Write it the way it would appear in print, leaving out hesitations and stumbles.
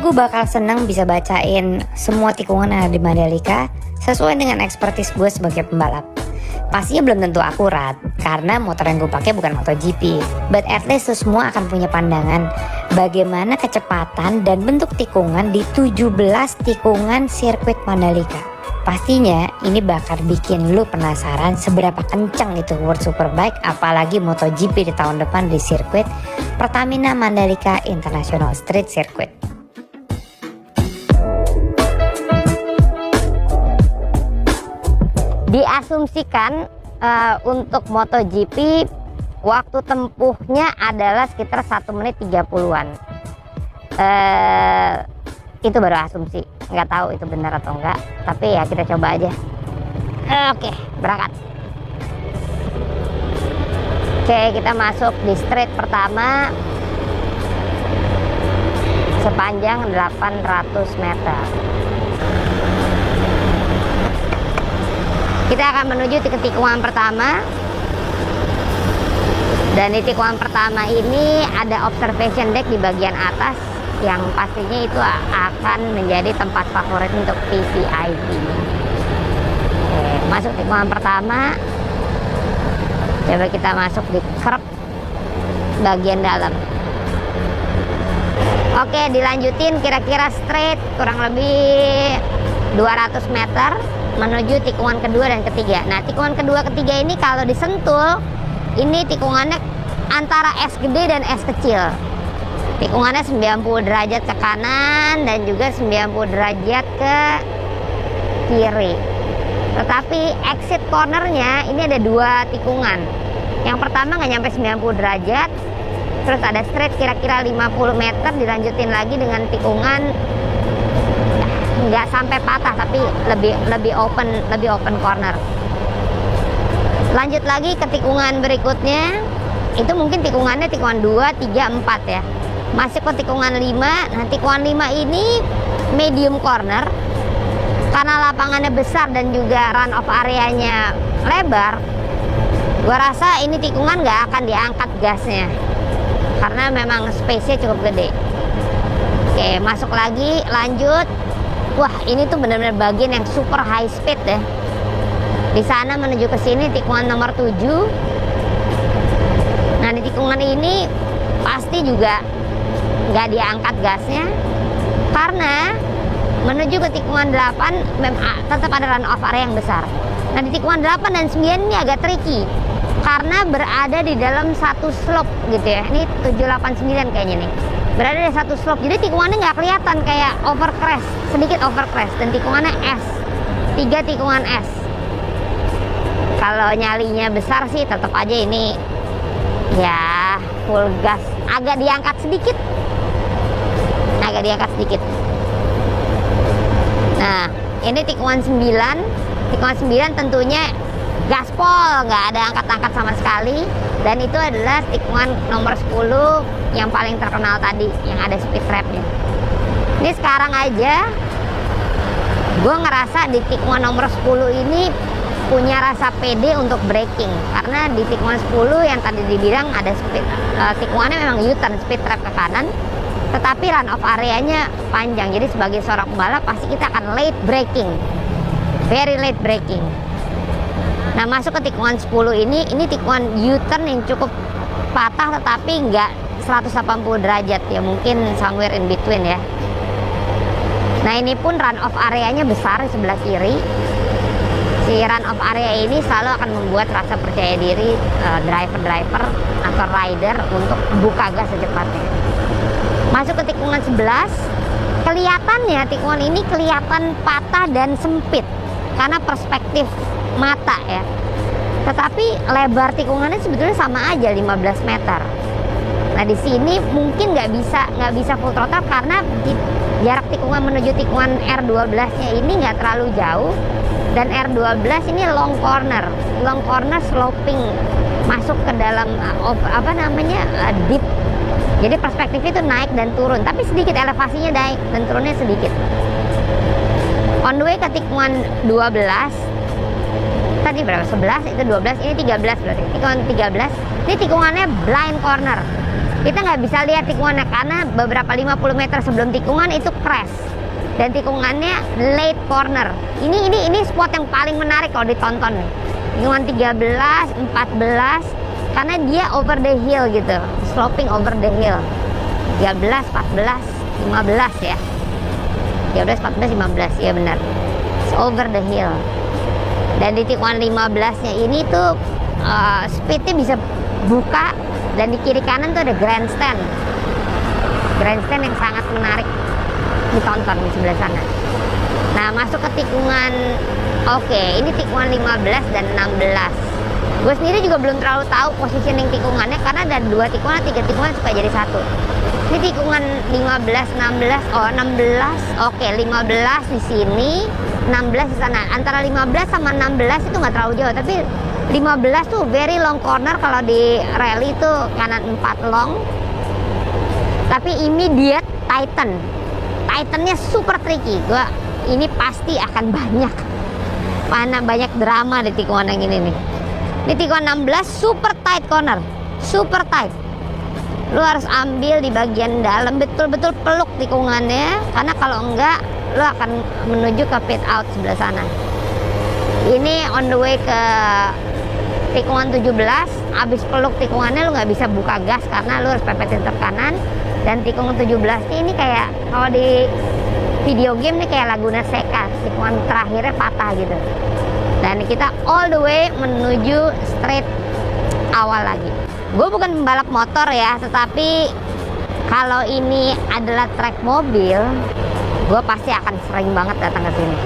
Aku bakal seneng bisa bacain semua tikungan yang ada di Mandalika sesuai dengan ekspertis gue sebagai pembalap. Pastinya belum tentu akurat karena motor yang gue pakai bukan MotoGP, but at least semua akan punya pandangan bagaimana kecepatan dan bentuk tikungan di 17 tikungan sirkuit Mandalika. Pastinya ini bakal bikin lu penasaran seberapa kencang itu World Superbike, apalagi MotoGP di tahun depan di sirkuit Pertamina Mandalika International Street Circuit. Diasumsikan untuk MotoGP waktu tempuhnya adalah sekitar 1 menit 30-an. Itu baru asumsi, nggak tahu itu benar atau enggak, tapi ya kita coba aja. Oke, berangkat. Oke, kita masuk di straight pertama sepanjang 800 meter. Kita akan menuju ke tikungan pertama. Dan di tikungan pertama ini ada observation deck di bagian atas yang pastinya itu akan menjadi tempat favorit untuk VVIP. Oke, masuk tikungan pertama. Coba kita masuk di curb bagian dalam. Oke, dilanjutin kira-kira straight kurang lebih 200 meter menuju tikungan kedua dan ketiga. Nah, tikungan kedua ketiga ini kalau disentul, ini tikungannya antara S gede dan S kecil. Tikungannya 90 derajat ke kanan dan juga 90 derajat ke kiri. Tetapi exit cornernya ini ada 2 tikungan. Yang pertama nggak nyampe 90 derajat, terus ada straight kira-kira 50 meter, dilanjutin lagi dengan tikungan nggak sampai patah tapi lebih open corner. Lanjut lagi ke tikungan berikutnya, itu mungkin tikungannya tikungan 2, 3, 4 ya. Masuk ke tikungan 5. Nah, tikungan 5 ini medium corner. Karena lapangannya besar dan juga run off areanya lebar, gua rasa ini tikungan nggak akan diangkat gasnya karena memang space-nya cukup gede. Oke, masuk lagi, lanjut. Wah, ini tuh benar-benar bagian yang super high speed ya. Di sana menuju ke sini tikungan nomor 7. Nah, di tikungan ini pasti juga nggak diangkat gasnya karena menuju ke tikungan 8 tetap ada run off area yang besar. Nah, di tikungan 8 dan 9 ini agak tricky karena berada di dalam satu slope gitu ya. Ini 7, 8, 9 kayaknya nih. Berada di satu slope, jadi tikungannya nggak kelihatan kayak over crest, sedikit over crest, dan tikungannya S, 3 tikungan S. Kalau nyalinya besar sih tetap aja ini ya full gas, agak diangkat sedikit. Nah, ini tikungan 9. Tikungan 9 tentunya gaspol, nggak ada angkat-angkat sama sekali. Dan itu adalah tikungan nomor 10 yang paling terkenal tadi, yang ada speed trapnya. Ini sekarang aja gue ngerasa di tikungan nomor 10 ini punya rasa pede untuk braking, karena di tikungan 10 yang tadi dibilang ada speed, tikungannya memang U-turn, speed trap ke kanan, tetapi run off areanya panjang. Jadi sebagai seorang pembalap pasti kita akan late braking, very late braking. Nah, masuk ke tikungan 10 ini tikungan U-turn yang cukup patah tetapi nggak 180 derajat ya, mungkin somewhere in between ya. Nah, ini pun run off areanya besar di sebelah kiri. Si run off area ini selalu akan membuat rasa percaya diri driver atau rider untuk buka gas secepatnya. Masuk ke tikungan 11, kelihatannya tikungan ini kelihatan patah dan sempit karena perspektif mata ya. Tetapi lebar tikungannya sebetulnya sama aja, 15 meter. Nah, di sini mungkin nggak bisa full throttle karena jarak tikungan menuju tikungan R12-nya ini nggak terlalu jauh, dan R12 ini long corner sloping masuk ke dalam deep. Jadi perspektif itu naik dan turun, tapi sedikit elevasinya naik dan turunnya sedikit. On the way ke tikungan 12, tadi berapa? 11, itu 12, ini 13 berarti. Tikungan 13, ini tikungannya blind corner. kita nggak bisa lihat tikungannya karena beberapa 50 meter sebelum tikungan itu crash dan tikungannya late corner. Ini spot yang paling menarik kalau ditonton nih. Tikungan 13, 14 karena dia over the hill gitu, sloping over the hill. 13, 14, 15 ya. 13, 14, 15 ya benar. It's over the hill. Dan di tikungan 15-nya ini tuh speednya bisa buka dan di kiri kanan tuh ada grandstand yang sangat menarik ditonton di sebelah sana. Nah masuk ke tikungan, oke, ini tikungan 15 dan 16. Gue sendiri juga belum terlalu tahu positioning tikungannya karena ada 2 tikungan, 3 tikungan supaya jadi satu. Ini tikungan 15, 16, oh 16, oke 15 di sini, 16 di sana. Antara 15 sama 16 itu nggak terlalu jauh, tapi 15 tuh very long corner. Kalau di rally itu kanan 4 long, tapi immediate Titannya super tricky. Ini pasti akan banyak drama di tikungan yang ini nih. Ini tikungan 16 super tight corner, super tight. Lu harus ambil di bagian dalam, betul-betul peluk tikungannya, karena kalau enggak lu akan menuju ke pit out sebelah sana. Ini on the way ke tikungan 17, abis peluk tikungannya lu nggak bisa buka gas karena lu harus pepetin ke kanan. Dan tikungan 17 ini kayak kalau di video game nih kayak Laguna Seca, tikungan terakhirnya patah gitu. Dan kita all the way menuju straight awal lagi. Gue bukan pembalap motor ya, tetapi kalau ini adalah track mobil, gue pasti akan sering banget datang ke sini.